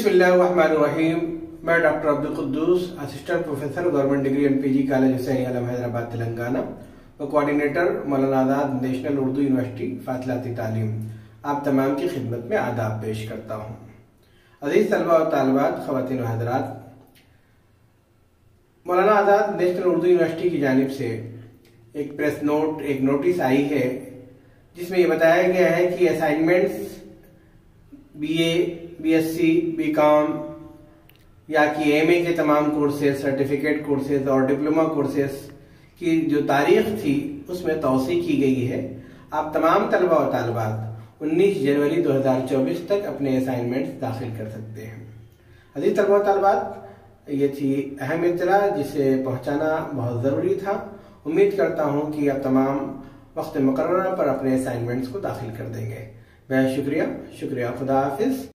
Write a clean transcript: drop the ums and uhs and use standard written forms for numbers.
बिस्मिल्लाहिर्रहमानिर्रहीम। मैं doctor Abdul Quddus, assistant professor, government degree and PG college Hussain Alam Hyderabad Telangana व coordinator Maulana Azad national Urdu university फातिलाती तालीम, आप तमाम की खिदमत में आदाब पेश करता हूँ। अजीज तलबा व तालिबात, ख़वातीन व हज़रात, मौलाना आज़ाद नेशनल उर्दू यूनिवर्सिटी की जानिब से एक नोटिस आई है जिसमें यह बताया गया है कि असाइनमेंट्स बीए, बीएससी, बीकॉम या कि एमए के तमाम कोर्सेज, सर्टिफिकेट कोर्सेज और डिप्लोमा कोर्सेज की जो तारीख थी उसमें तौसी की गई है। आप तमाम तलबा व तालिबात 19 जनवरी 2024 तक अपने असाइनमेंट्स दाखिल कर सकते हैं। अजीज तलबा व तालिबात, ये थी अहम इत्तला जिसे पहुंचाना बहुत ज़रूरी था। उम्मीद करता हूं कि आप तमाम वक्त मुकर्रर पर अपने असाइनमेंट्स को दाखिल कर देंगे। बहुत शुक्रिया। खुदा हाफिज।